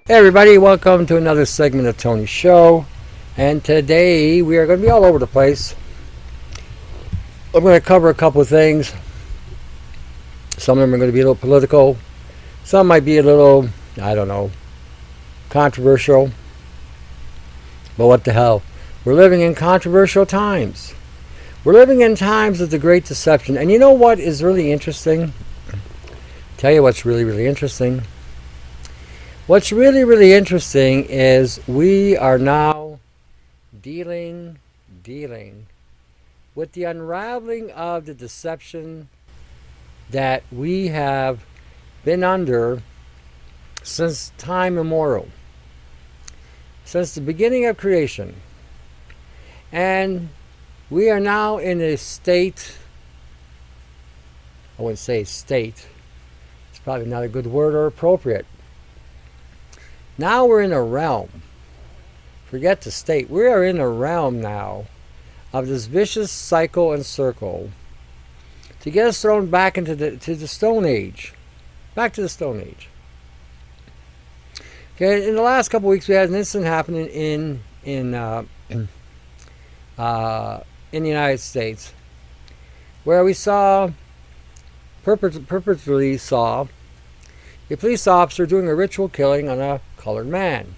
Hey everybody, welcome to another segment of Tony's show. And today we are going to be all over the place. I'm going to cover a couple of things. Some of them are going to be a little political. Some might be a little, controversial. But what the hell? We're living in controversial times. We're living in times of the Great Deception. And you know what is really interesting? Tell you what's really, really interesting. What's really, really interesting is we are now dealing with the unraveling of the deception that we have been under since time immemorial, since the beginning of creation. And we are now in a state, I wouldn't say state, it's probably not a good word or appropriate. Now we're in a realm, forget the state, we are in a realm now of this vicious cycle and circle to get us thrown back into the Stone Age. Back to the Stone Age. Okay, in the last couple of weeks we had an incident happening in the United States where we purposely saw a police officer doing a ritual killing on a colored man.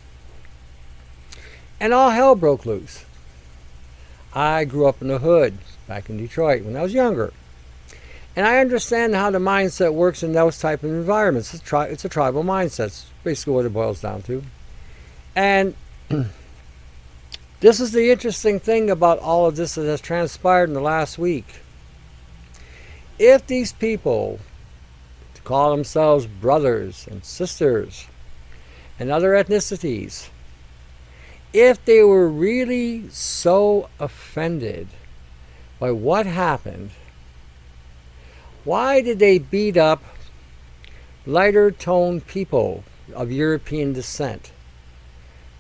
And all hell broke loose. I grew up in the hood back in Detroit when I was younger. And I understand how the mindset works in those type of environments. It's a tribal mindset. It's basically what it boils down to. And this is the interesting thing about all of this that has transpired in the last week. If these people call themselves brothers and sisters and other ethnicities, if they were really so offended by what happened, why did they beat up lighter toned people of European descent?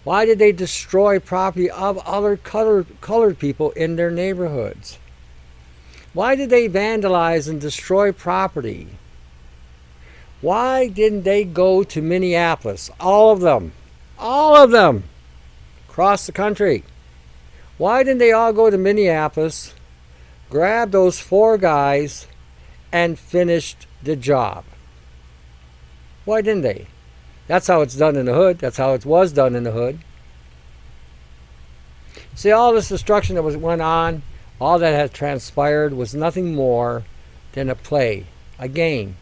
Why did they destroy property of other colored people in their neighborhoods? Why did they vandalize and destroy property? Why didn't they go to Minneapolis? All of them, across the country. Why didn't they all go to Minneapolis, grab those 4 guys, and finished the job? Why didn't they? That's how it's done in the hood. That's how it was done in the hood. See, all this destruction that went on, all that had transpired was nothing more than a play, a game.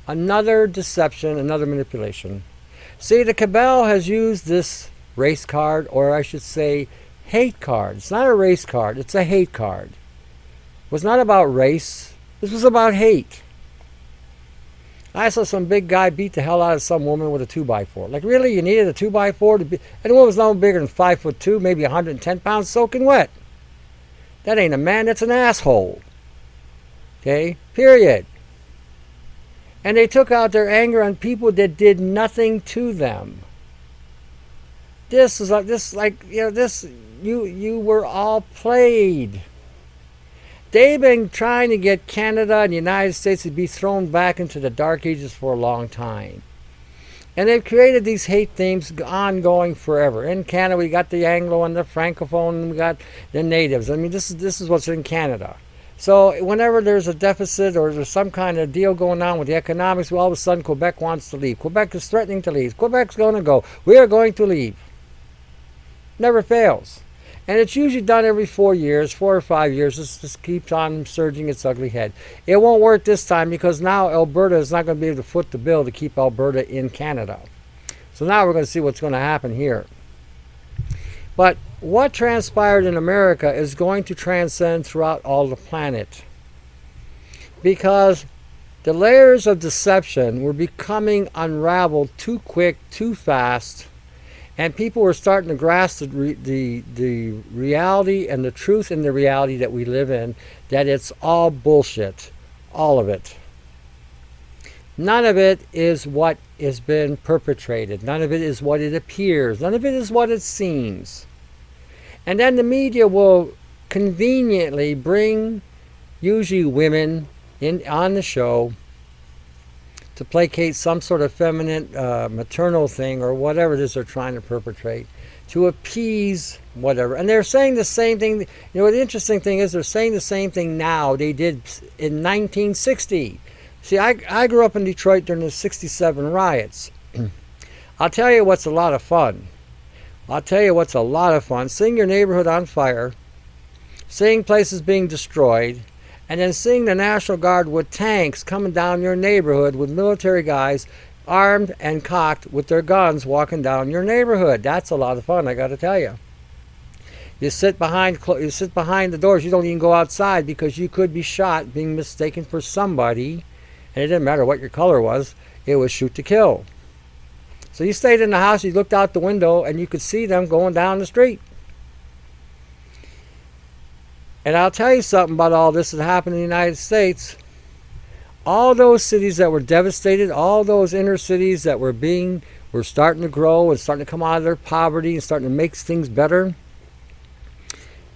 Another deception, another manipulation. See, the cabal has used this race card, or I should say hate card. It's not a race card, it's a hate card. It was not about race, this was about hate. I saw some big guy beat the hell out of some woman with a 2x4. Like, really? You needed a 2x4 to be... And the woman was no bigger than 5'2", maybe 110 pounds, soaking wet. That ain't a man, that's an asshole. Okay? Period. And they took out their anger on people that did nothing to them. You were all played. They've been trying to get Canada and the United States to be thrown back into the dark ages for a long time. And they've created these hate themes ongoing forever. In Canada, we got the Anglo and the Francophone, and we got the natives. I mean, this is what's in Canada. So whenever there's a deficit or there's some kind of deal going on with the economics, well, all of a sudden Quebec wants to leave. Quebec is threatening to leave. Quebec's going to go. We are going to leave. Never fails. And it's usually done every 4 years, 4 or 5 years. This just keeps on surging its ugly head. It won't work this time because now Alberta is not going to be able to foot the bill to keep Alberta in Canada. So now we're going to see what's going to happen here. But what transpired in America is going to transcend throughout all the planet. Because the layers of deception were becoming unraveled too quick, too fast, and people were starting to grasp the reality and the truth in the reality that we live in, that it's all bullshit. All of it. None of it is what has been perpetrated. None of it is what it appears. None of it is what it seems. And then the media will conveniently bring usually women on the show to placate some sort of feminine, maternal thing or whatever it is they're trying to perpetrate, to appease whatever. And they're saying the same thing. You know, the interesting thing is they're saying the same thing now they did in 1960. See, I grew up in Detroit during the 67 riots. I'll tell you what's a lot of fun. Seeing your neighborhood on fire, seeing places being destroyed, and then seeing the National Guard with tanks coming down your neighborhood with military guys armed and cocked with their guns walking down your neighborhood. That's a lot of fun, I got to tell you. You sit behind the doors. You don't even go outside because you could be shot, being mistaken for somebody, and it didn't matter what your color was. It was shoot to kill. So you stayed in the house, you looked out the window, and you could see them going down the street. And I'll tell you something about all this that happened in the United States. All those cities that were devastated, all those inner cities that were starting to grow and starting to come out of their poverty and starting to make things better,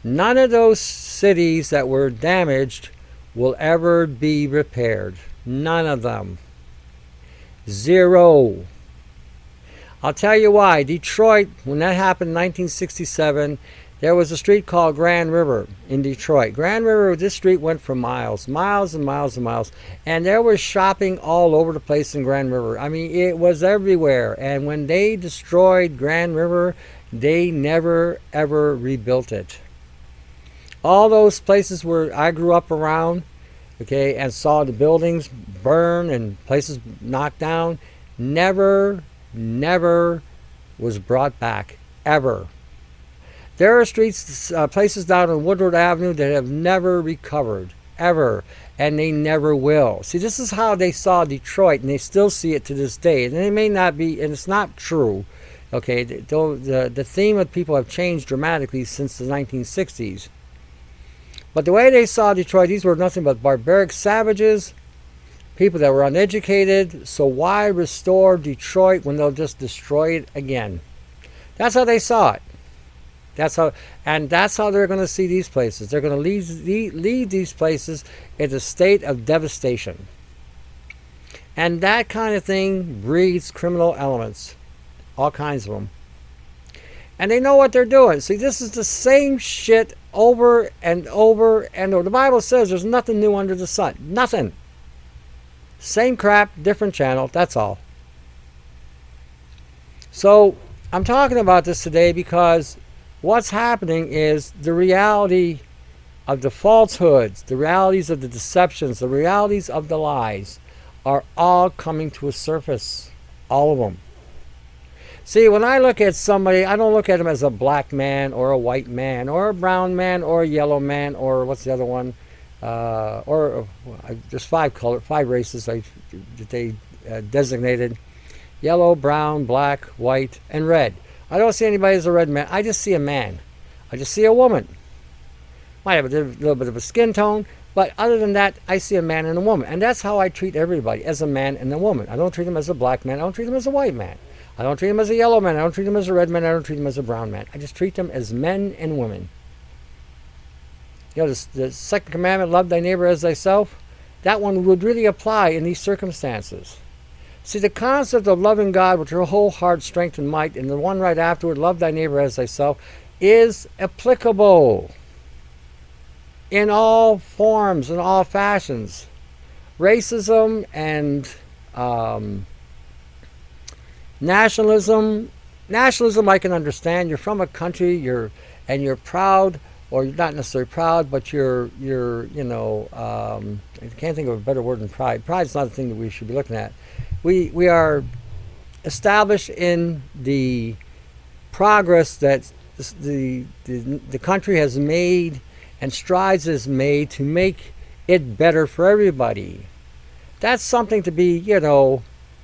none of those cities that were damaged will ever be repaired. None of them. Zero. I'll tell you why. Detroit, when that happened in 1967, there was a street called Grand River in Detroit. Grand River, this street went for miles, miles and miles and miles. And there was shopping all over the place in Grand River. I mean, it was everywhere. And when they destroyed Grand River, they never, ever rebuilt it. All those places where I grew up around, okay, and saw the buildings burn and places knocked down, never was brought back, ever. There are streets, places down on Woodward Avenue that have never recovered, ever, and they never will. See, this is how they saw Detroit, and they still see it to this day. And it may not be, and it's not true, okay, the theme of people have changed dramatically since the 1960s. But the way they saw Detroit, these were nothing but barbaric savages, people that were uneducated, so why restore Detroit when they'll just destroy it again? That's how they saw it. That's how they're going to see these places. They're going to leave these places in a state of devastation. And that kind of thing breeds criminal elements, all kinds of them. And they know what they're doing. See, this is the same shit over and over and over. The Bible says there's nothing new under the sun. Nothing. Same crap, different channel, that's all. So, I'm talking about this today because what's happening is the reality of the falsehoods, the realities of the deceptions, the realities of the lies are all coming to a surface. All of them. See, when I look at somebody, I don't look at them as a black man or a white man or a brown man or a yellow man or what's the other one? There's five races that they designated: yellow, brown, black, white, and red. I don't see anybody as a red man. I just see a man. I just see a woman. Might have a little bit of a skin tone, but other than that, I see a man and a woman. And that's how I treat everybody, as a man and a woman. I don't treat them as a black man. I don't treat them as a white man. I don't treat them as a yellow man. I don't treat them as a red man. I don't treat them as a brown man. I just treat them as men and women. You know, the second commandment, love thy neighbor as thyself, that one would really apply in these circumstances. See, the concept of loving God with your whole heart, strength, and might, and the one right afterward, love thy neighbor as thyself, is applicable in all forms, in all fashions. Racism and nationalism I can understand. You're from a country, you're proud, or you're not necessarily proud, but you're I can't think of a better word than pride. Pride is not the thing that we should be looking at. We are established in the progress that the country has made and strides has made to make it better for everybody. That's something to be,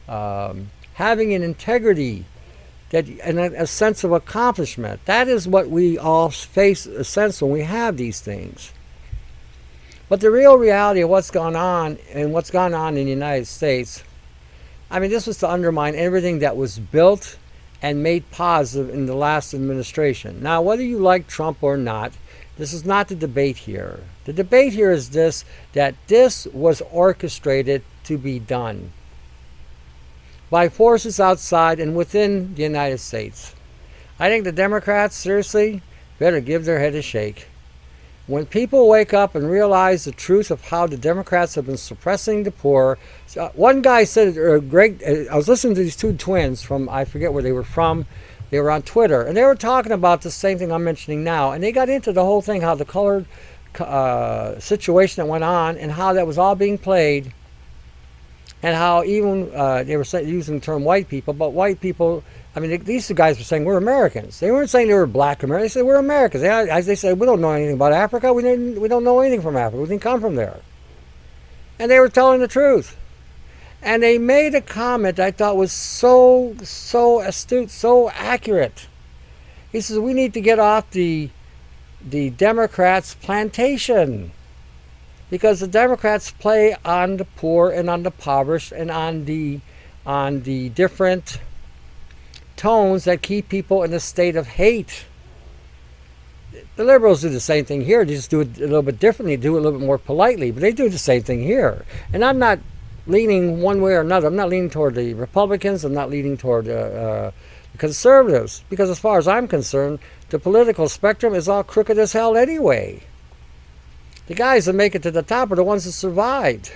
having an integrity, that and a sense of accomplishment. That is what we all face a sense when we have these things. But the real reality of what's gone on and what's gone on in the United States, I mean, this was to undermine everything that was built and made positive in the last administration. Now, whether you like Trump or not, this is not the debate here. The debate here is this, that this was orchestrated to be done. by forces outside and within the United States. I think the Democrats, seriously, better give their head a shake. When people wake up and realize the truth of how the Democrats have been suppressing the poor, one guy said, I was listening to these two twins from, I forget where they were from, they were on Twitter, and they were talking about the same thing I'm mentioning now, and they got into the whole thing, how the colored situation that went on, and how that was all being played, and how even, they were using the term white people, but white people, I mean, these two guys were saying we're Americans. They weren't saying they were black Americans. They said we're Americans. As they said, we don't know anything about Africa. We don't know anything from Africa. We didn't come from there. And they were telling the truth. And they made a comment I thought was so astute, so accurate. He says, we need to get off the Democrats' plantation. Because the Democrats play on the poor and on the impoverished and on the different tones that keep people in a state of hate. The liberals do the same thing here. They just do it a little bit differently, do it a little bit more politely, but they do the same thing here. And I'm not leaning one way or another. I'm not leaning toward the Republicans. I'm not leaning toward the conservatives, because as far as I'm concerned, the political spectrum is all crooked as hell anyway. The guys that make it to the top are the ones that survived.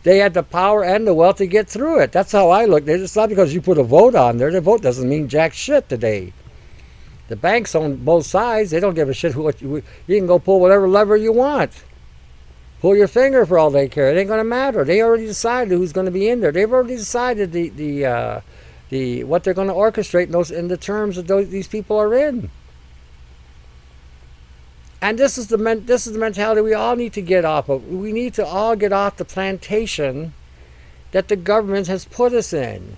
They had the power and the wealth to get through it. That's how I look. It's not because you put a vote on there. The vote doesn't mean jack shit today. The banks own both sides. They don't give a shit what you can go pull whatever lever you want. Pull your finger for all they care. It ain't going to matter. They already decided who's going to be in there. They've already decided the what they're going to orchestrate in the terms that these people are in. And this is the mentality we all need to get off of. We need to all get off the plantation that the government has put us in.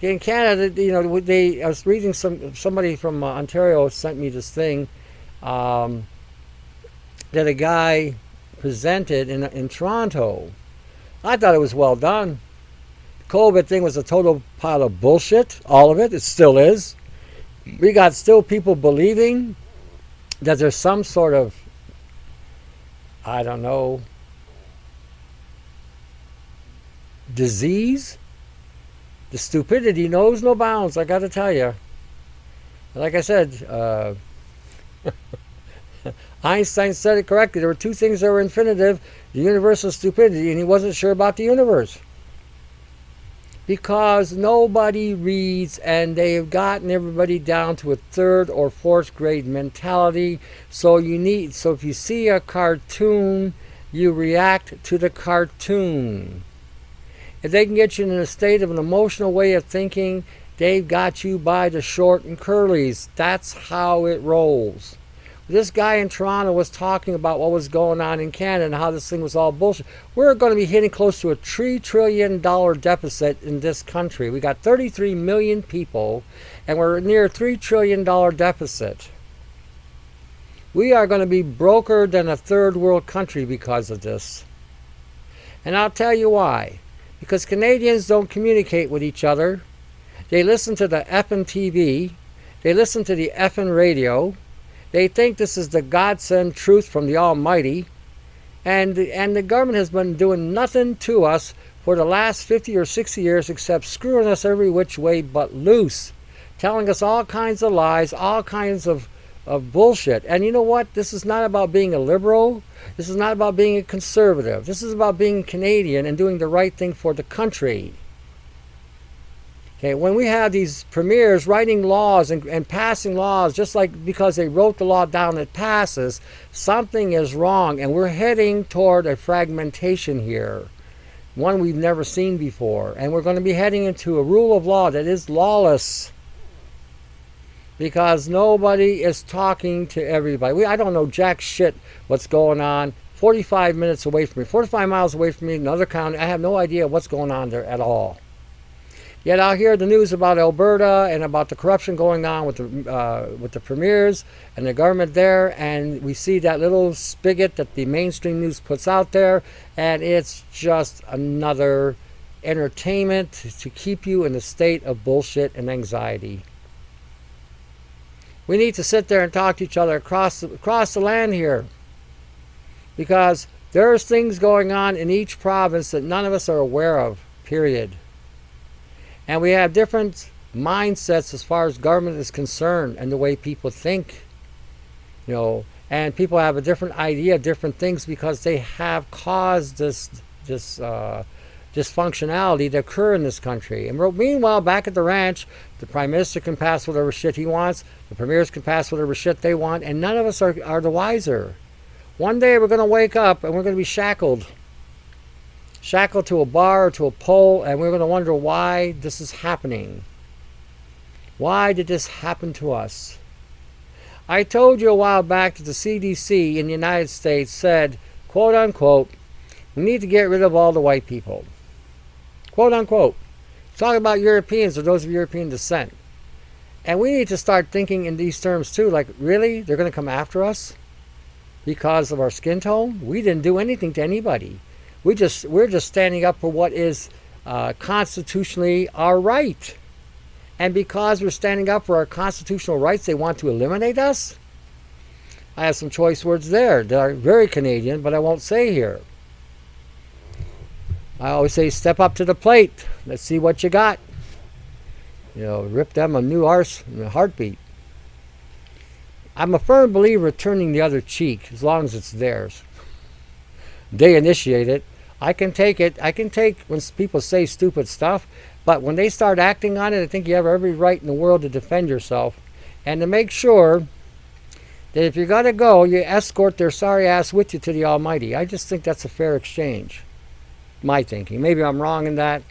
In Canada, I was reading somebody from Ontario sent me this thing that a guy presented in Toronto. I thought it was well done. The COVID thing was a total pile of bullshit. All of it. It still is. We got still people believing that there's some sort of, I don't know, disease. The stupidity knows no bounds, I got to tell you. Like I said, Einstein said it correctly. There were two things that were infinitive: the universal stupidity, and he wasn't sure about the universe. Because nobody reads, and they have gotten everybody down to a third or fourth grade mentality. So if you see a cartoon, you react to the cartoon. If they can get you in a state of an emotional way of thinking, they've got you by the short and curlies. That's how it rolls. This guy in Toronto was talking about what was going on in Canada and how this thing was all bullshit. We're going to be hitting close to a $3 trillion deficit in this country. We got 33 million people, and we're near a $3 trillion deficit. We are going to be broker than a third world country because of this. And I'll tell you why. Because Canadians don't communicate with each other. They listen to the effing TV. They listen to the effing radio. They think this is the God-sent truth from the Almighty. And the government has been doing nothing to us for the last 50 or 60 years except screwing us every which way but loose. Telling us all kinds of lies, all kinds of bullshit. And you know what? This is not about being a liberal. This is not about being a conservative. This is about being Canadian and doing the right thing for the country. Okay, when we have these premiers writing laws and passing laws, just like because they wrote the law down it passes, something is wrong, and we're heading toward a fragmentation here, one we've never seen before, and we're going to be heading into a rule of law that is lawless because nobody is talking to everybody. I don't know jack shit what's going on 45 minutes away from me, 45 miles away from me, another county. I have no idea what's going on there at all. Yet I'll hear the news about Alberta and about the corruption going on with the premiers and the government there, and we see that little spigot that the mainstream news puts out there, and it's just another entertainment to keep you in a state of bullshit and anxiety. We need to sit there and talk to each other across the land here, because there's things going on in each province that none of us are aware of. period. And we have different mindsets as far as government is concerned and the way people think, and people have a different idea of different things because they have caused this dysfunctionality to occur in this country. And meanwhile, back at the ranch, the prime minister can pass whatever shit he wants, the premiers can pass whatever shit they want, and none of us are the wiser. One day we're going to wake up and we're going to be shackled to a bar or to a pole, and we're going to wonder why this is happening. Why did this happen to us? I told you a while back that the CDC in the United States said, quote unquote, we need to get rid of all the white people. Quote unquote. Talking about Europeans or those of European descent. And we need to start thinking in these terms too, like, really? They're going to come after us because of our skin tone? We didn't do anything to anybody. We're just standing up for what is constitutionally our right. And because we're standing up for our constitutional rights, they want to eliminate us? I have some choice words there that are very Canadian, but I won't say here. I always say, step up to the plate. Let's see what you got. Rip them a new arse in a heartbeat. I'm a firm believer of turning the other cheek, as long as it's theirs. They initiate it. I can take it. I can take when people say stupid stuff, but when they start acting on it, I think you have every right in the world to defend yourself and to make sure that if you're going to go, you escort their sorry ass with you to the Almighty. I just think that's a fair exchange. My thinking. Maybe I'm wrong in that.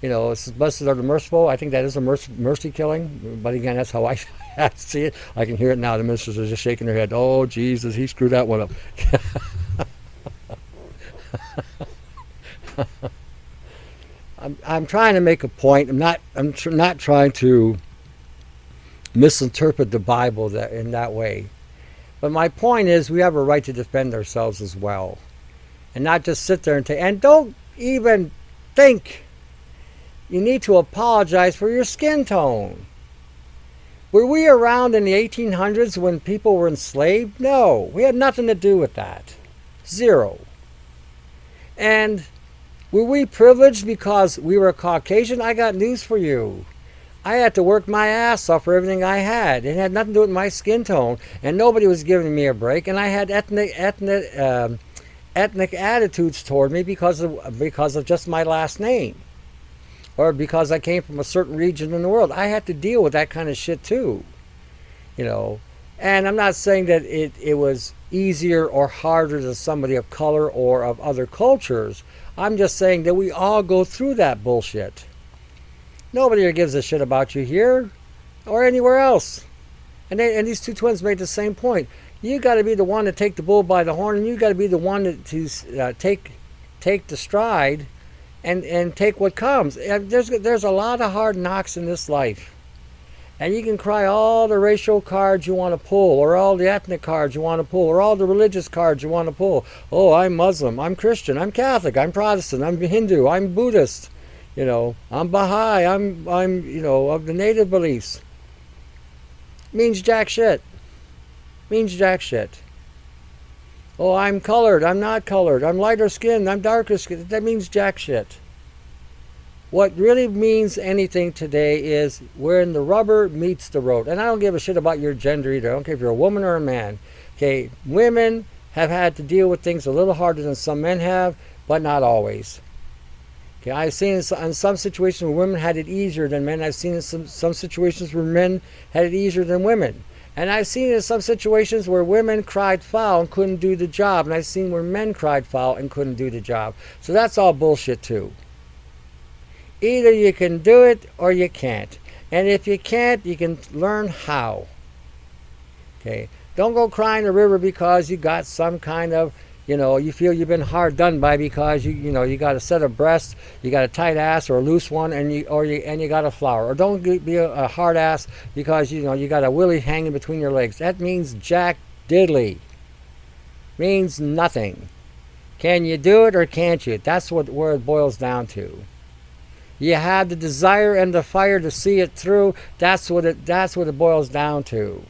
It's blessed are the merciful. I think that is a mercy killing. But again, that's how I see it. I can hear it now. The ministers are just shaking their head. Oh, Jesus, he screwed that one up. I'm trying to make a point. I'm not trying to misinterpret the Bible in that way. But my point is we have a right to defend ourselves as well. And not just sit there and don't even think you need to apologize for your skin tone. Were we around in the 1800s when people were enslaved? No, we had nothing to do with that. Zero. And were we privileged because we were Caucasian? I got news for you. I had to work my ass off for everything I had. It had nothing to do with my skin tone, and nobody was giving me a break. And I had ethnic attitudes toward me because of just my last name, or because I came from a certain region in the world. I had to deal with that kind of shit too, And I'm not saying that it was easier or harder than somebody of color or of other cultures. I'm just saying that we all go through that bullshit. Nobody gives a shit about you here or anywhere else. And these two twins made the same point. You got to be the one to take the bull by the horn, and you got to be the one to take the stride and take what comes. And there's a lot of hard knocks in this life. And you can cry all the racial cards you want to pull, or all the ethnic cards you want to pull, or all the religious cards you want to pull. Oh, I'm Muslim, I'm Christian, I'm Catholic, I'm Protestant, I'm Hindu, I'm Buddhist, I'm Baha'i, I'm of the native beliefs. Means jack shit. Means jack shit. Oh, I'm colored, I'm not colored, I'm lighter skinned, I'm darker skinned. That means jack shit. What really means anything today is when the rubber meets the road. And I don't give a shit about your gender either. I don't care if you're a woman or a man. Okay, women have had to deal with things a little harder than some men have, but not always. Okay, I've seen in some situations where women had it easier than men. I've seen in some situations where men had it easier than women. And I've seen in some situations where women cried foul and couldn't do the job. And I've seen where men cried foul and couldn't do the job. So that's all bullshit too. Either you can do it or you can't. And if you can't, you can learn how. Okay. Don't go crying a river because you got some kind of, you feel you've been hard done by because you got a set of breasts, you got a tight ass or a loose one, and you got a flower. Or don't be a hard ass because you got a willy hanging between your legs. That means jack diddly. Means nothing. Can you do it or can't you? That's where it boils down to. You have the desire and the fire to see it through. That's what it boils down to.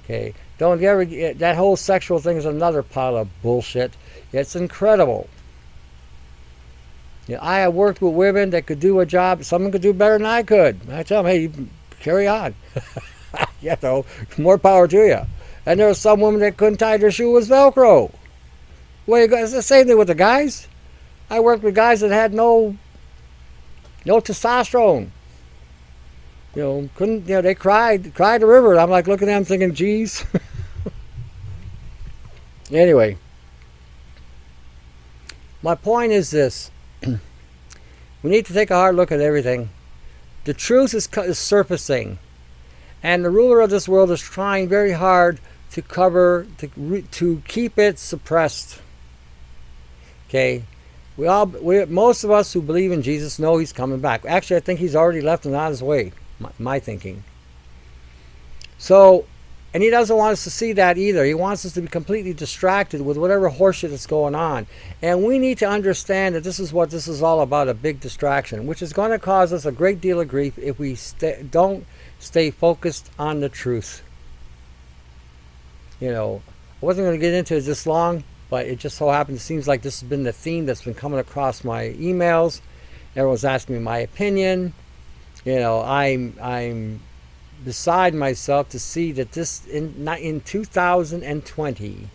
Okay. Don't ever that whole sexual thing is another pile of bullshit. It's incredible. I have worked with women that could do a job. Someone could do better than I could. I tell them, hey, you carry on. More power to you. And there were some women that couldn't tie their shoe with Velcro. Well, it's the same thing with the guys. I worked with guys that had no testosterone. Couldn't. They cried a river. I'm like looking at them thinking, geez. Anyway, my point is this. We need to take a hard look at everything. The truth is surfacing. And the ruler of this world is trying very hard to keep it suppressed. Okay? Most of us who believe in Jesus know he's coming back. Actually, I think he's already left and on his way, my thinking. So, and he doesn't want us to see that either. He wants us to be completely distracted with whatever horseshit is going on. And we need to understand that this is what this is all about, a big distraction, which is going to cause us a great deal of grief if we don't stay focused on the truth. I wasn't going to get into it this long, but it just so happens, it seems like this has been the theme that's been coming across my emails. Everyone's asking me my opinion. I'm beside myself to see that this in 2020,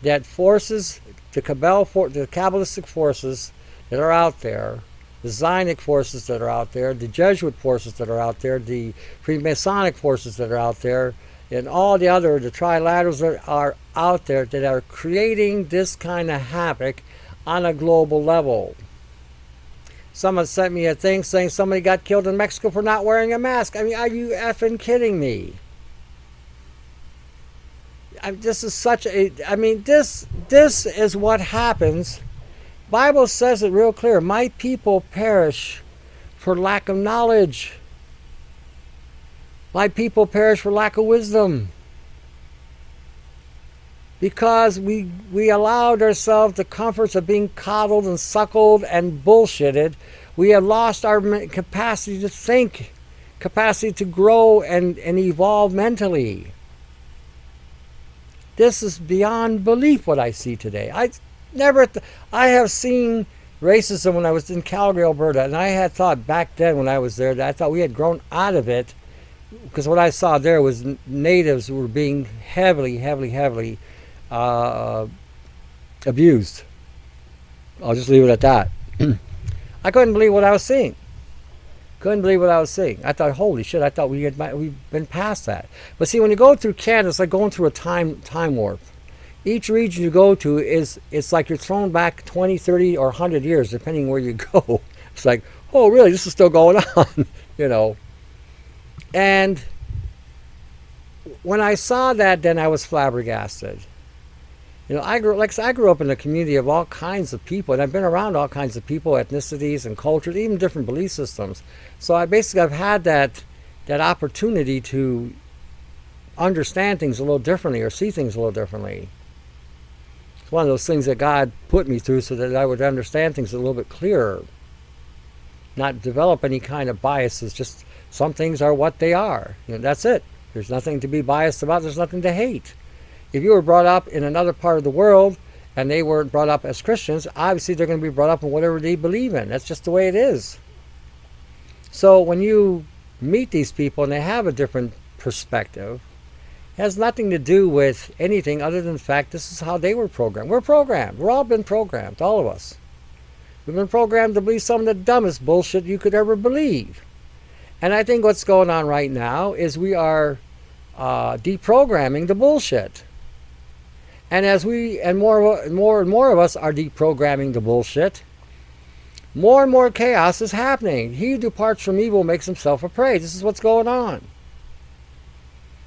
that forces, the Kabbalistic forces that are out there, the Zionic forces that are out there, the Jesuit forces that are out there, the Freemasonic forces that are out there, and all the trilaterals that are out there that are creating this kind of havoc on a global level. Someone sent me a thing saying somebody got killed in Mexico for not wearing a mask. I mean, are you effing kidding me? This is this is what happens. Bible says it real clear. My people perish for lack of knowledge. My people perish for lack of wisdom. Because we allowed ourselves the comforts of being coddled and suckled and bullshitted. We have lost our capacity to think, capacity to grow and evolve mentally. This is beyond belief what I see today. I have seen racism when I was in Calgary, Alberta, and I had thought back then when I was there that I thought we had grown out of it, because what I saw there was natives were being heavily abused. I'll just leave it at that. I couldn't believe what I was seeing. I thought, holy shit, I thought we've been past that. But see, when you go through Canada, it's like going through a time warp. Each region you go to it's like you're thrown back 20, 30, or 100 years, depending where you go. It's like, oh, really, this is still going on, And when I saw that, then I was flabbergasted. I grew up in a community of all kinds of people, and I've been around all kinds of people, ethnicities and cultures, even different belief systems. So I've had that opportunity to understand things a little differently or see things a little differently. It's one of those things that God put me through so that I would understand things a little bit clearer, not develop any kind of biases. Just some things are what they are. That's it. There's nothing to be biased about. There's nothing to hate. If you were brought up in another part of the world and they weren't brought up as Christians, obviously they're going to be brought up in whatever they believe in. That's just the way it is. So when you meet these people and they have a different perspective, it has nothing to do with anything other than the fact this is how they were programmed. We're programmed. We've all been programmed, all of us. We've been programmed to believe some of the dumbest bullshit you could ever believe. And I think what's going on right now is we are deprogramming the bullshit. And as more and more of us are deprogramming the bullshit, more and more chaos is happening. He who departs from evil makes himself a prey. This is what's going on.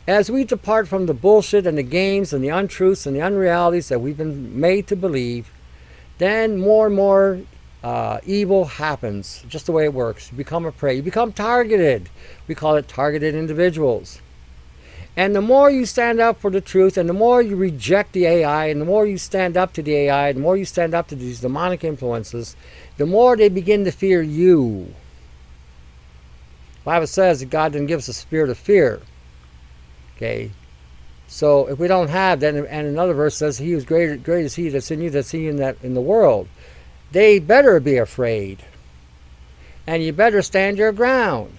As we depart from the bullshit and the games and the untruths and the unrealities that we've been made to believe, then more and more evil happens. Just the way it works. You become a prey. You become targeted. We call it targeted individuals. And the more you stand up for the truth, and the more you reject the AI, and the more you stand up to the AI, the more you stand up to these demonic influences, the more they begin to fear you. The Bible says that God didn't give us a spirit of fear. Okay? So if we don't have that, and another verse says, "He who's great is He that's in you, that's He in the world." they better be afraid. And you better stand your ground.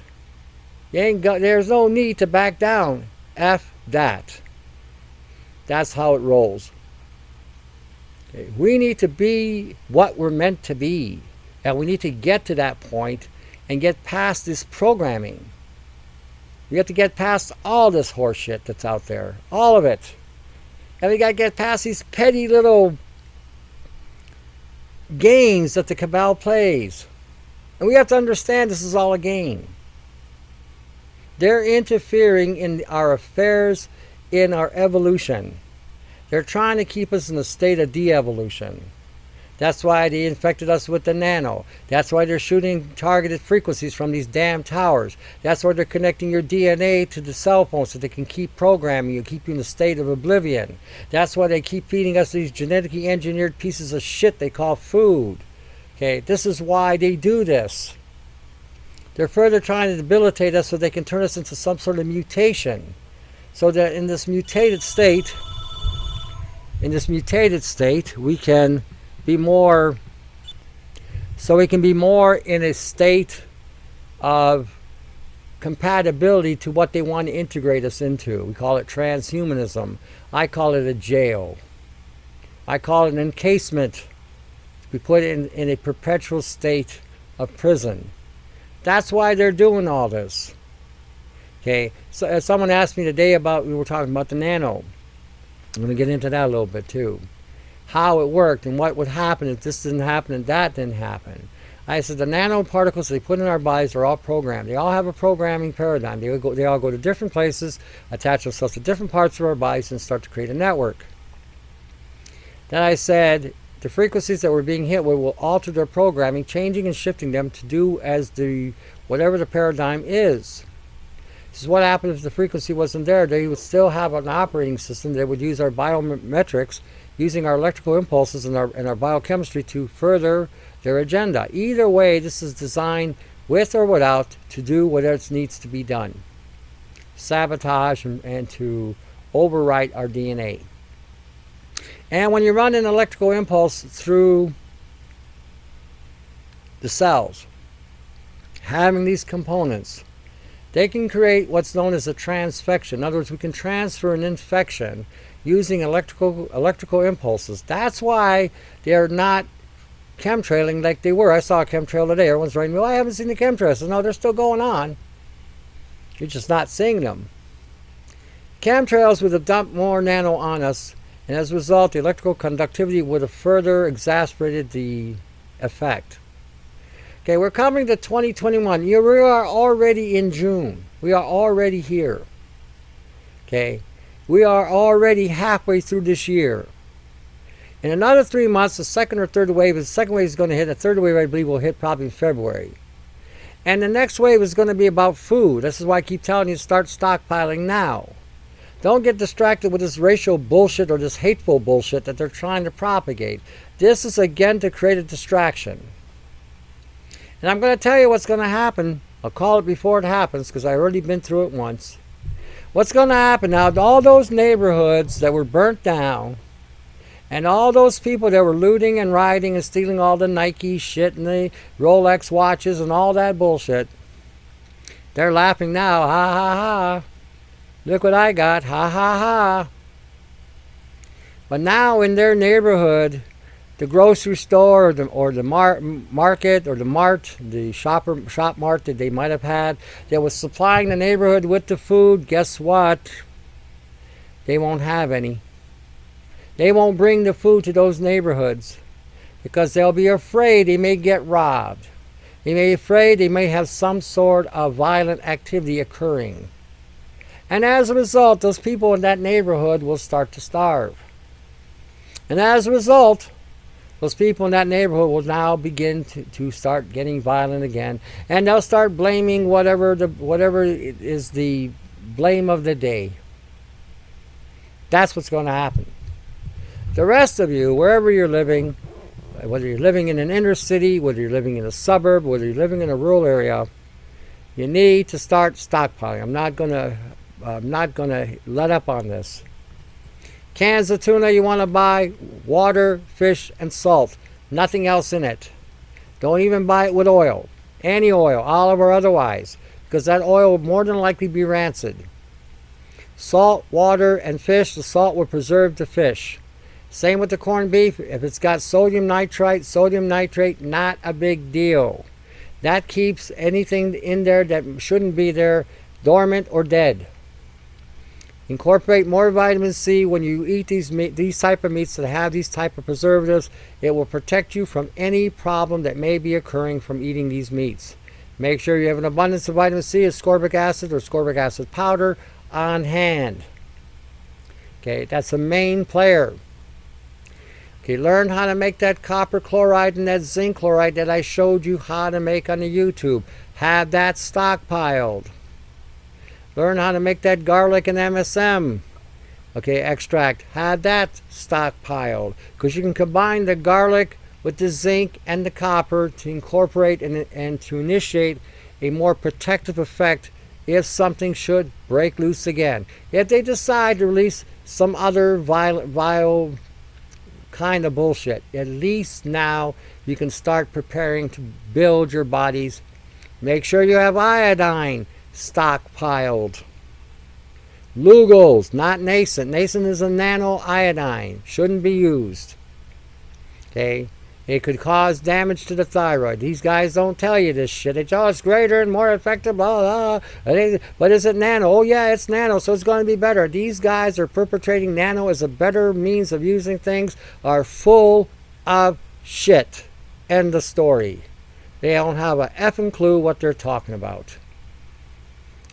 There's no need to back down. F that. That's how it rolls. Okay. We need to be what we're meant to be. And we need to get to that point and get past this programming. We have to get past all this horse shit that's out there. All of it. And we got to get past these petty little games that the cabal plays. And we have to understand this is all a game. They're interfering in our affairs, in our evolution. They're trying to keep us in a state of de-evolution. That's why they infected us with the nano. That's why they're shooting targeted frequencies from these damn towers. That's why they're connecting your DNA to the cell phone so they can keep programming you, keep you in a state of oblivion. That's why they keep feeding us these genetically engineered pieces of shit they call food. Okay, this is why they do this. They're further trying to debilitate us so they can turn us into some sort of mutation. So that in this mutated state, we can be more, so we can be more in a state of compatibility to what they want to integrate us into. We call it transhumanism. I call it a jail. I call it an encasement. We put it in a perpetual state of prison. That's why they're doing all this. Okay, so someone asked me today we were talking about the nano. I'm going to get into that a little bit too. How it worked and what would happen if this didn't happen and that didn't happen. I said the nanoparticles they put in our bodies are all programmed. They all have a programming paradigm. They all go to different places, attach themselves to different parts of our bodies and start to create a network. Then I said the frequencies that were being hit will alter their programming, changing and shifting them to do as whatever the paradigm is. This is what happened if the frequency wasn't there. They would still have an operating system that would use our biometrics, using our electrical impulses and our biochemistry to further their agenda. Either way, this is designed, with or without, to do whatever needs to be done. Sabotage and to overwrite our DNA. And when you run an electrical impulse through the cells, having these components, they can create what's known as a transfection. In other words, we can transfer an infection using electrical impulses. That's why they're not chemtrailing like they were. I saw a chemtrail today. Everyone's writing me, well, I haven't seen the chemtrails. So, no, they're still going on. You're just not seeing them. Chemtrails would have dumped more nano on us, and as a result, the electrical conductivity would have further exacerbated the effect. Okay, we're coming to 2021. We are already in June. We are already here. Okay, we are already halfway through this year. In another 3 months, the second or third wave, the second wave is going to hit. The third wave, I believe, will hit probably in February. And the next wave is going to be about food. This is why I keep telling you to start stockpiling now. Don't get distracted with this racial bullshit or this hateful bullshit that they're trying to propagate. This is, again, to create a distraction. And I'm going to tell you what's going to happen. I'll call it before it happens because I've already been through it once. What's going to happen now, all those neighborhoods that were burnt down and all those people that were looting and rioting and stealing all the Nike shit and the Rolex watches and all that bullshit, they're laughing now. Ha ha ha. Look what I got. Ha ha ha. But now in their neighborhood, the grocery store or the market or the mart, the shop mart that they might have had that was supplying the neighborhood with the food, guess what? They won't have any. They won't bring the food to those neighborhoods because they'll be afraid they may get robbed. They may be afraid they may have some sort of violent activity occurring. And as a result, those people in that neighborhood will start to starve. And as a result, those people in that neighborhood will now begin to start getting violent again. And they'll start blaming whatever is the blame of the day. That's what's going to happen. The rest of you, wherever you're living, whether you're living in an inner city, whether you're living in a suburb, whether you're living in a rural area, you need to start stockpiling. I'm not going to let up on this. Cans of tuna you want to buy, water, fish, and salt. Nothing else in it. Don't even buy it with oil. Any oil, olive or otherwise, because that oil will more than likely be rancid. Salt, water, and fish. The salt will preserve the fish. Same with the corned beef. If it's got sodium nitrite, not a big deal. That keeps anything in there that shouldn't be there dormant or dead. Incorporate more vitamin C when you eat these type of meats that have these type of preservatives. It will protect you from any problem that may be occurring from eating these meats. Make sure you have an abundance of vitamin C, ascorbic acid or ascorbic acid powder on hand. Okay, that's a main player. Okay, learn how to make that copper chloride and that zinc chloride that I showed you how to make on the YouTube. Have that stockpiled. Learn how to make that garlic and MSM, extract. Have that stockpiled, because you can combine the garlic with the zinc and the copper to incorporate and to initiate a more protective effect if something should break loose again. If they decide to release some other vile kind of bullshit, at least now you can start preparing to build your bodies. Make sure you have iodine stockpiled. Lugol's, not nascent. Nascent is a nano iodine. Shouldn't be used. Okay? It could cause damage to the thyroid. These guys don't tell you this shit. They tell it's greater and more effective, blah, blah. But is it nano? Oh, yeah, it's nano, so it's going to be better. These guys are perpetrating nano as a better means of using things, are full of shit. End of story. They don't have a effing clue what they're talking about.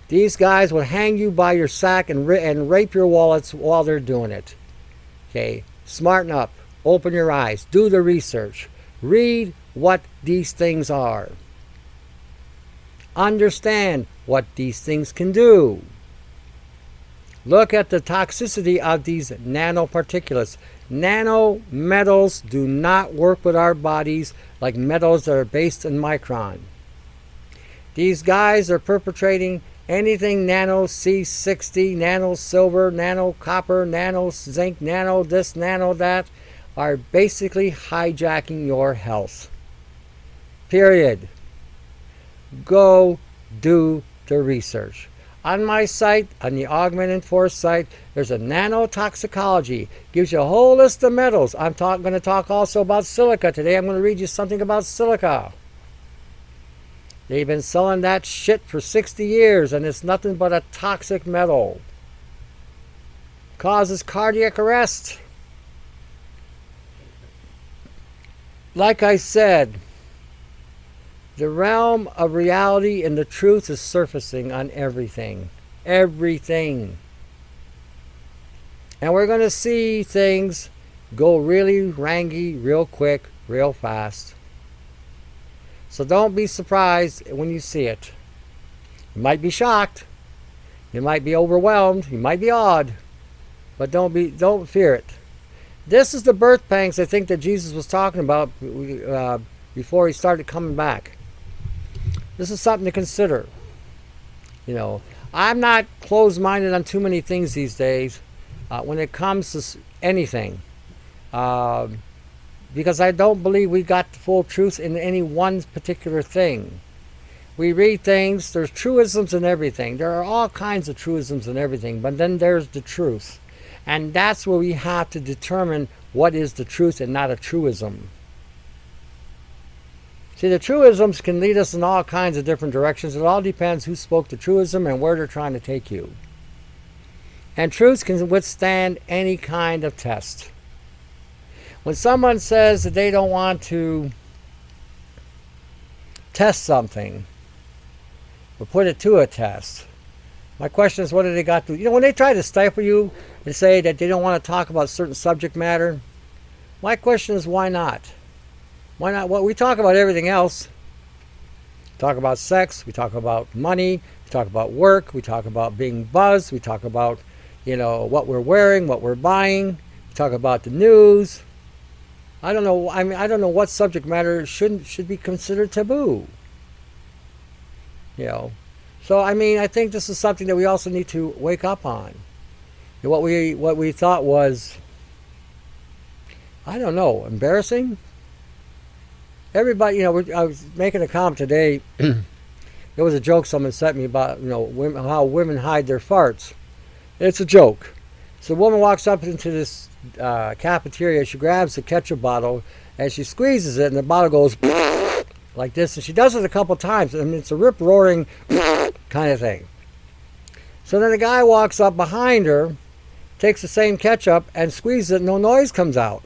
These guys will hang you by your sack and rape your wallets while they're doing it. Okay, smarten up. Open your eyes. Do the research. Read what these things are. Understand what these things can do. Look at the toxicity of these nanoparticulates. Nanometals do not work with our bodies like metals that are based in micron. These guys are perpetrating anything nano C60, nano silver, nano copper, nano zinc, nano this, nano that, are basically hijacking your health. Period. Go do the research. On my site, on the Augment and Force site, there's a nanotoxicology. Gives you a whole list of metals. I'm going to talk also about silica. Today I'm going to read you something about silica. They've been selling that shit for 60 years, and it's nothing but a toxic metal. Causes cardiac arrest. Like I said, the realm of reality and the truth is surfacing on everything. Everything. And we're going to see things go really rangy, real quick, real fast. So don't be surprised when you see it. You might be shocked. You might be overwhelmed. You might be awed. But don't fear it. This is the birth pangs I think that Jesus was talking about before he started coming back. This is something to consider. You know, I'm not closed-minded on too many things these days when it comes to anything. Because I don't believe we got the full truth in any one particular thing. We read things, there's truisms in everything. There are all kinds of truisms in everything, but then there's the truth. And that's where we have to determine what is the truth and not a truism. See, the truisms can lead us in all kinds of different directions. It all depends who spoke the truism and where they're trying to take you. And truths can withstand any kind of test. When someone says that they don't want to test something or put it to a test, my question is, what do they got to do? You know, when they try to stifle you and say that they don't want to talk about certain subject matter, my question is, why not? Why not? Well, we talk about everything else. We talk about sex. We talk about money. We talk about work. We talk about being buzzed. We talk about, you know, what we're wearing, what we're buying. We talk about the news. I don't know. I mean, I don't know what subject matter should be considered taboo. You know. So, I mean, I think this is something that we also need to wake up on. And what we thought was, I don't know, embarrassing? everybody, I was making a comment today. There was a joke someone sent me about, how women hide their farts. It's a joke. So a woman walks up into this cafeteria. She grabs the ketchup bottle and she squeezes it, and the bottle goes like this. And she does it a couple times. I mean, it's a rip-roaring kind of thing. So then the guy walks up behind her, takes the same ketchup and squeezes it, and no noise comes out.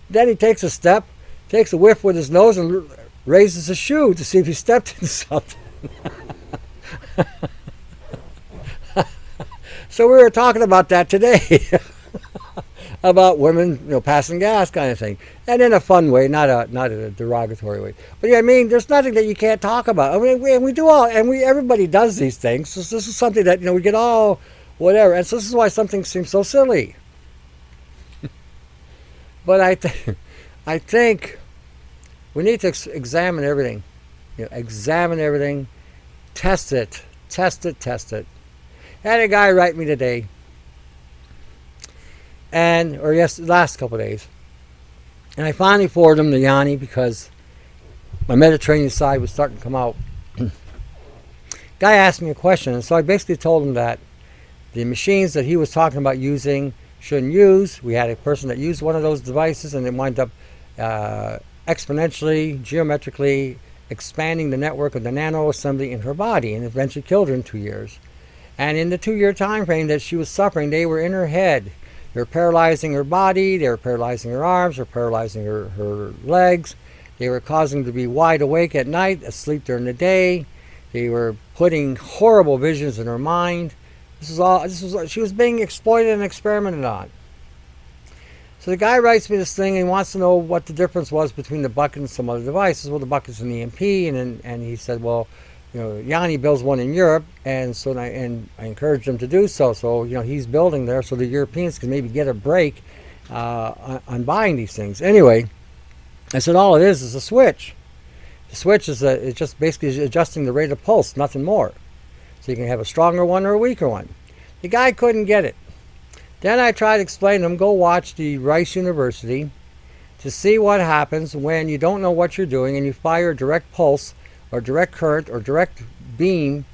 Then he takes a step, takes a whiff with his nose, and raises his shoe to see if he stepped in something. So we were talking about that today. About women, passing gas kind of thing. And in a fun way, not a derogatory way. But yeah, I mean, there's nothing that you can't talk about. I mean, we do all, and everybody does these things. So this is something that, we get all whatever. And so this is why something seems so silly. But I think we need to examine everything. Examine everything. Test it. I had a guy write me today. Last couple of days. And I finally forwarded him to Yanni because my Mediterranean side was starting to come out. Guy asked me a question, and so I basically told him that the machines that he was talking about using shouldn't use. We had a person that used one of those devices, and it wound up exponentially, geometrically expanding the network of the nano assembly in her body, and eventually killed her in 2 years. And in the 2-year time frame that she was suffering, they were in her head. They were paralyzing her body, they were paralyzing her arms, they were paralyzing her legs. They were causing her to be wide awake at night, asleep during the day. They were putting horrible visions in her mind. She was being exploited and experimented on. So the guy writes me this thing and he wants to know what the difference was between the bucket and some other devices. Well, the bucket's an EMP, and he said, well, Yanni builds one in Europe, and so I encouraged him to do so. So he's building there, so the Europeans can maybe get a break on buying these things. Anyway, I said all it is a switch. The switch is it's just basically adjusting the rate of pulse, nothing more. So you can have a stronger one or a weaker one. The guy couldn't get it. Then I tried to explain to him, go watch the Rice University to see what happens when you don't know what you're doing and you fire a direct pulse or direct current or direct beam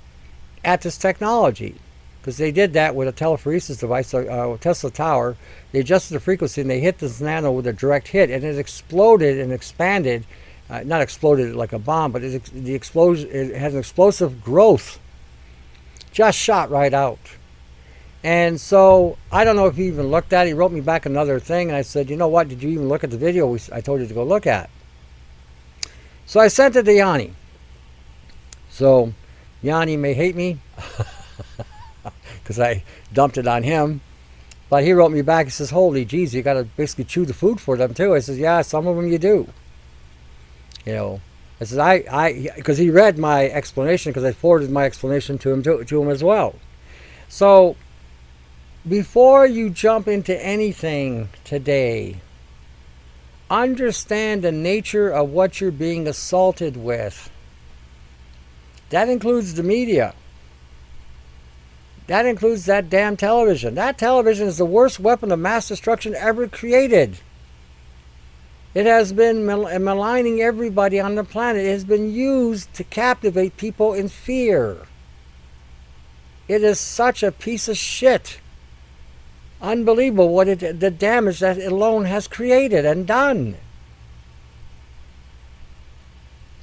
at this technology. Because they did that with a telephoresis device, a Tesla tower. They adjusted the frequency and they hit this nano with a direct hit, and it exploded and expanded. Not exploded like a bomb, but it has an explosive growth. Just shot right out. And so I don't know if he even looked at it. He wrote me back another thing, and I said, you know what, did you even look at the video I told you to go look at? So I sent it to Yanni. So Yanni may hate me because I dumped it on him, but he wrote me back. He says, holy jeez, you got to basically chew the food for them too. I says, yeah, some of them you do. I says, because he read my explanation, because I forwarded my explanation to him as well. So before you jump into anything today, understand the nature of what you're being assaulted with. That includes the media. That includes that damn television. That television is the worst weapon of mass destruction ever created. It has been maligning everybody on the planet. It has been used to captivate people in fear. It is such a piece of shit. Unbelievable the damage that it alone has created and done.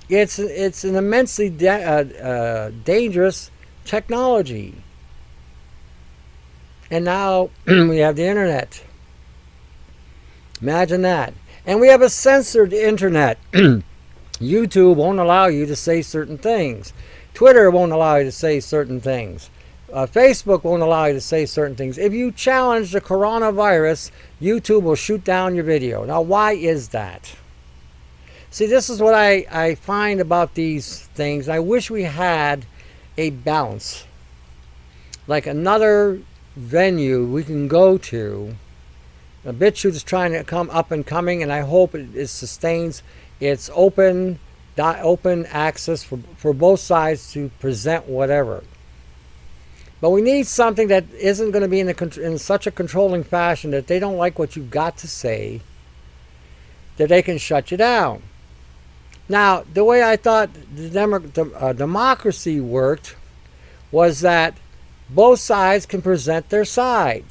It's an immensely dangerous technology. And now we have the internet. Imagine that. And we have a censored internet. YouTube won't allow you to say certain things. Twitter won't allow you to say certain things. Facebook won't allow you to say certain things. If you challenge the coronavirus, YouTube will shoot down your video. Now, why is that? See, this is what I find about these things. I wish we had a balance. Like another venue we can go to. BitChute is trying to come up and coming, and I hope it sustains its open access for both sides to present whatever. But we need something that isn't going to be in such a controlling fashion that they don't like what you've got to say. that they can shut you down. Now, the way I thought democracy worked was that both sides can present their side.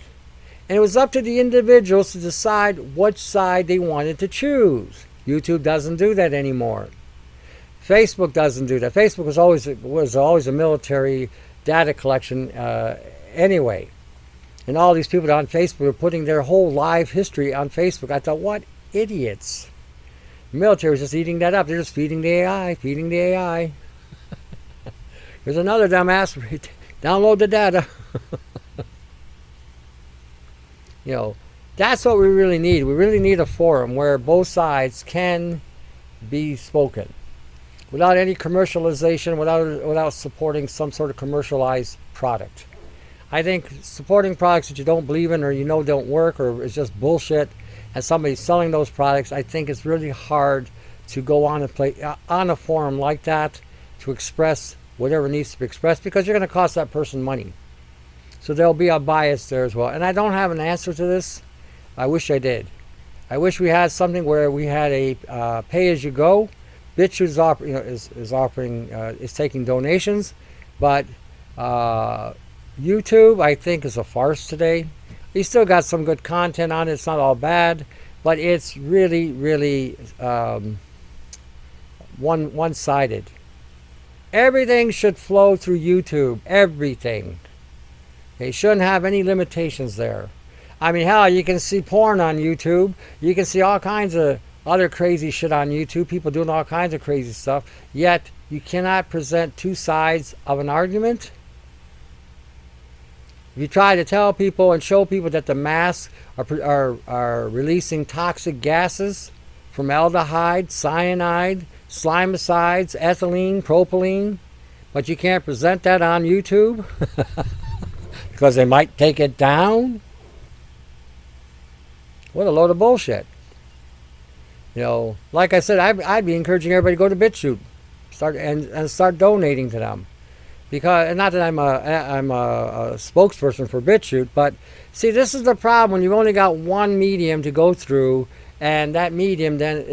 And it was up to the individuals to decide which side they wanted to choose. YouTube doesn't do that anymore. Facebook doesn't do that. Facebook was always a military data collection anyway. And all these people on Facebook were putting their whole live history on Facebook. I thought, what idiots. The military was just eating that up. They're just feeding the AI, feeding the AI. Here's another dumbass. Download the data. That's what we really need. We really need a forum where both sides can be spoken without any commercialization, without supporting some sort of commercialized product. I think supporting products that you don't believe in or don't work or is just bullshit, and somebody's selling those products, I think it's really hard to go on a forum like that to express whatever needs to be expressed, because you're going to cost that person money. So there'll be a bias there as well. And I don't have an answer to this. I wish I did. I wish we had something where we had a pay-as-you-go. BitChute is taking donations, but YouTube, I think, is a farce today. You still got some good content on it. It's not all bad, but it's really, really one-sided. Everything should flow through YouTube. Everything. They shouldn't have any limitations there. I mean, hell, you can see porn on YouTube. You can see all kinds of other crazy shit on YouTube. People doing all kinds of crazy stuff. Yet, you cannot present two sides of an argument. If you try to tell people and show people that the masks are releasing toxic gases, formaldehyde, cyanide, slimicides, ethylene, propylene, but you can't present that on YouTube because they might take it down. What a load of bullshit. Like I said, I'd be encouraging everybody to go to BitChute, start donating to them, because, and not that I'm a spokesperson for BitChute, but see, this is the problem when you've only got one medium to go through, and that medium then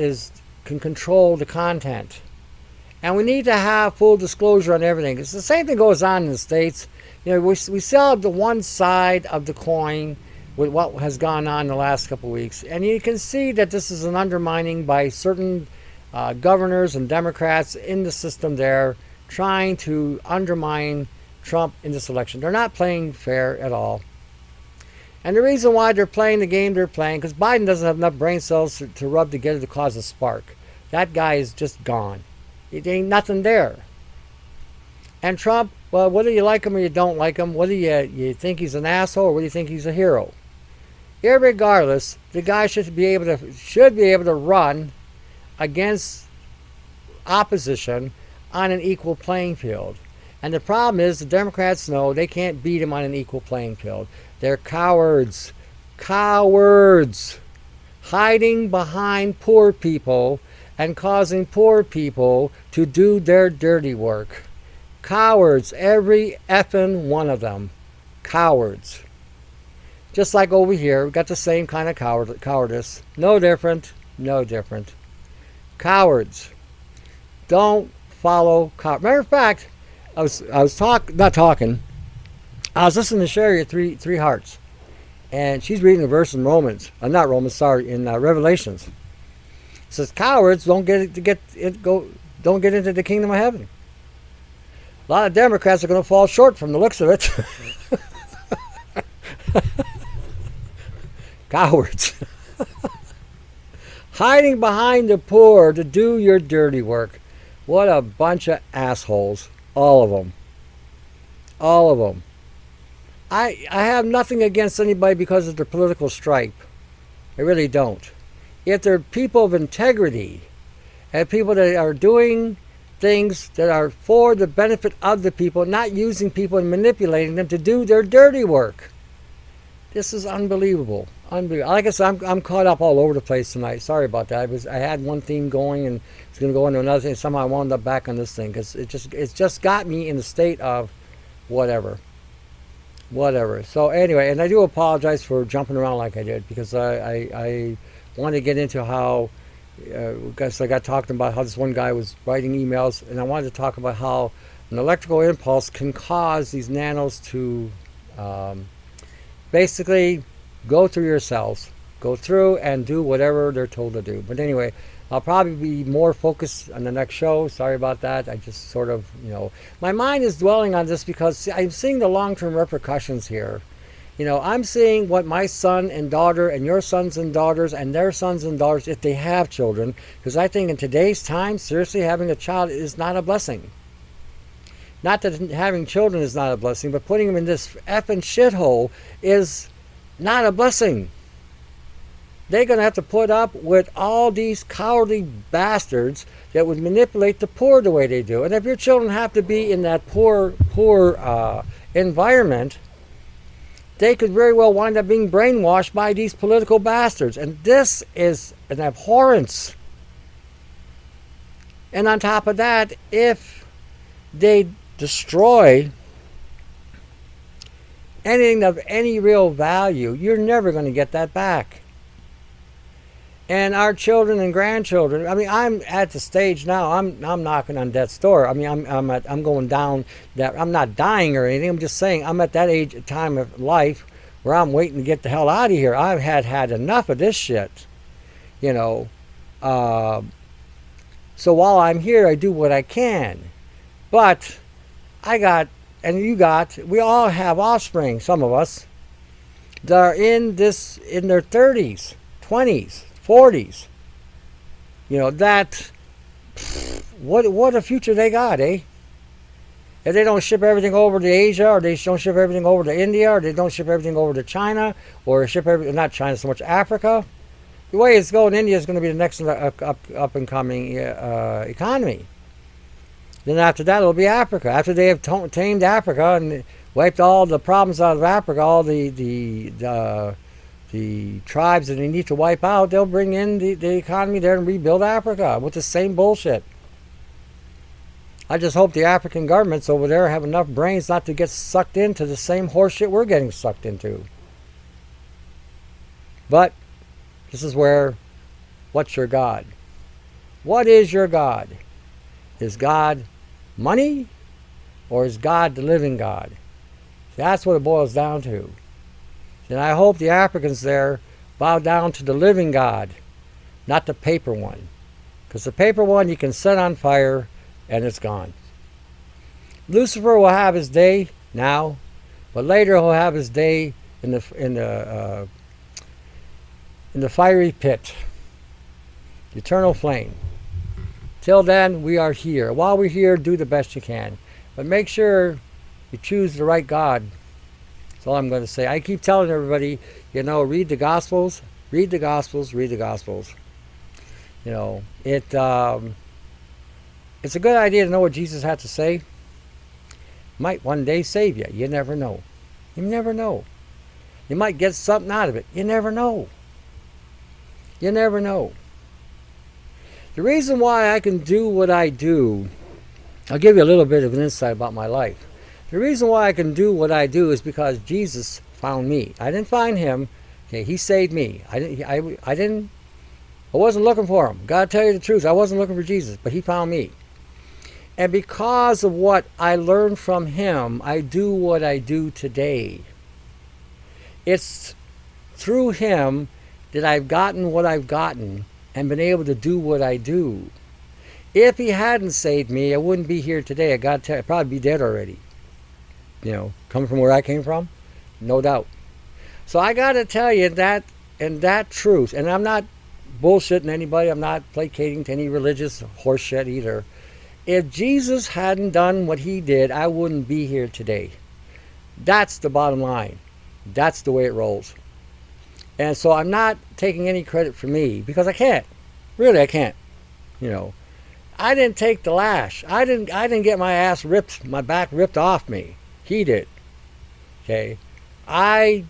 can control the content. And we need to have full disclosure on everything. It's the same thing goes on in the States. We still have the one side of the coin with what has gone on in the last couple of weeks. And you can see that this is an undermining by certain governors and Democrats in the system there, trying to undermine Trump in this election. They're not playing fair at all. And the reason why they're playing the game they're playing, because Biden doesn't have enough brain cells to rub together to cause a spark. That guy is just gone. It ain't nothing there. And Trump, well, whether you like him or you don't like him, whether you think he's an asshole or whether you think he's a hero, irregardless, the guy should be able to run against opposition on an equal playing field. And the problem is the Democrats know they can't beat him on an equal playing field. They're cowards. Cowards. Hiding behind poor people and causing poor people to do their dirty work. Cowards. Every effing one of them. Cowards. Just like over here, we got the same kind of cowardice. No different. No different. Cowards. Don't follow cowards. Matter of fact, I was listening to Sherry at Three Hearts, and she's reading a verse in in Revelations. It says, "Cowards don't get into the kingdom of heaven." A lot of Democrats are going to fall short from the looks of it. Cowards. Hiding behind the poor to do your dirty work. What a bunch of assholes. All of them. All of them. I have nothing against anybody because of their political stripe. I really don't. If they're people of integrity and people that are doing things that are for the benefit of the people, not using people and manipulating them to do their dirty work. This is unbelievable. Unbelievable. Like I said, I'm caught up all over the place tonight. Sorry about that. I had one theme going and it's going to go into another thing. Somehow I wound up back on this thing because it's just got me in the state of whatever. So anyway, and I do apologize for jumping around like I did because I want to get into how Because I got talking about how this one guy was writing emails, and I wanted to talk about how an electrical impulse can cause these nanos to basically go through your cells, go through and do whatever they're told to do. But anyway, I'll probably be more focused on the next show. Sorry about that. I just sort of, my mind is dwelling on this because I'm seeing the long-term repercussions here. I'm seeing what my son and daughter and your sons and daughters and their sons and daughters, if they have children, because I think in today's time, seriously, having a child is not a blessing. Not that having children is not a blessing, but putting them in this effing shithole is not a blessing. They're going to have to put up with all these cowardly bastards that would manipulate the poor the way they do. And if your children have to be in that poor environment, they could very well wind up being brainwashed by these political bastards. And this is an abhorrence. And on top of that, if they destroy anything of any real value, you're never going to get that back. And our children and grandchildren, I'm at the stage now, I'm knocking on death's door. I'm going down that, I'm not dying or anything, I'm just saying I'm at that time of life where I'm waiting to get the hell out of here. I've had enough of this shit, So while I'm here, I do what I can. But we all have offspring, some of us, that are in their 30s, 20s, 40s. What a future they got, eh? If they don't ship everything over to Asia, or they don't ship everything over to India, or they don't ship everything over to China, or not China so much, Africa, the way it's going, India is going to be the next up and coming economy. Then after that, it'll be Africa. After they have tamed Africa and wiped all the problems out of Africa, all the tribes that they need to wipe out, they'll bring in the economy there and rebuild Africa with the same bullshit. I just hope the African governments over there have enough brains not to get sucked into the same horseshit we're getting sucked into. But this is where, what's your God? What is your God? Is God money, or is God the living God? That's what it boils down to. And I hope the Africans there bow down to the living God, not the paper one. Because the paper one you can set on fire and it's gone. Lucifer will have his day now, but later he'll have his day in the fiery pit, the eternal flame. Till then, we are here. While we're here, do the best you can. But make sure you choose the right God. That's all I'm going to say. I keep telling everybody, read the Gospels, read the Gospels, read the Gospels. It's a good idea to know what Jesus had to say. Might one day save you. You never know. You never know. You might get something out of it. You never know. You never know. The reason why I can do what I do, I'll give you a little bit of an insight about my life. The reason why I can do what I do is because Jesus found me. I didn't find him. Okay, he saved me. I wasn't looking for him. Gotta tell you the truth. I wasn't looking for Jesus, but he found me. And because of what I learned from him, I do what I do today. It's through him that I've gotten what I've gotten and been able to do what I do. If he hadn't saved me, I wouldn't be here today. I'd probably be dead already. Coming from where I came from, no doubt. So I got to tell you that truth, and I'm not bullshitting anybody. I'm not placating to any religious horseshit either. If Jesus hadn't done what he did, I wouldn't be here today. That's the bottom line. That's the way it rolls. And so I'm not taking any credit for me, because I can't. Really, I can't. I didn't take the lash. I didn't get my back ripped off me. He did. Okay? I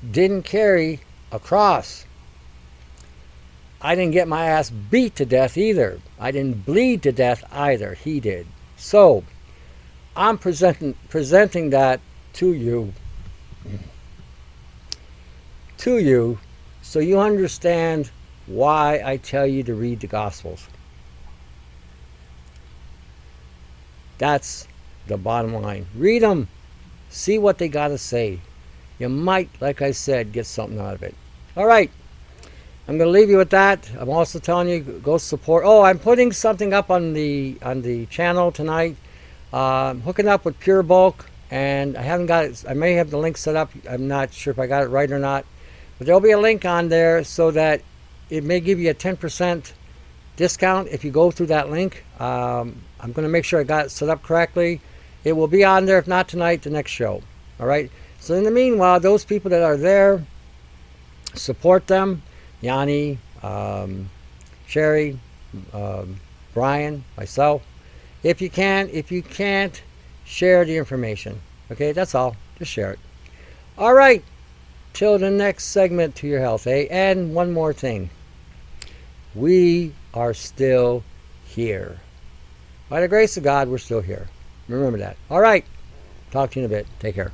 didn't carry a cross. I didn't get my ass beat to death either. I didn't bleed to death either. He did. So, I'm presenting that to you. So you understand why I tell you to read the Gospels. That's the bottom line. Read them. See what they got to say. You might, like I said, get something out of it. All right. I'm going to leave you with that. I'm also telling you, go support. Oh, I'm putting something up on the channel tonight. Hooking up with Pure Bulk, and I haven't got it. I may have the link set up. I'm not sure if I got it right or not. But there'll be a link on there so that it may give you a 10% discount if you go through that link. I'm going to make sure I got it set up correctly. It will be on there, if not tonight, the next show. All right? So in the meanwhile, those people that are there, support them. Yanni, Sherry, Brian, myself. If you can, if you can't, share the information. Okay, that's all. Just share it. All right. Till the next segment, to your health, eh? And one more thing. We are still here. By the grace of God, we're still here. Remember that. All right. Talk to you in a bit. Take care.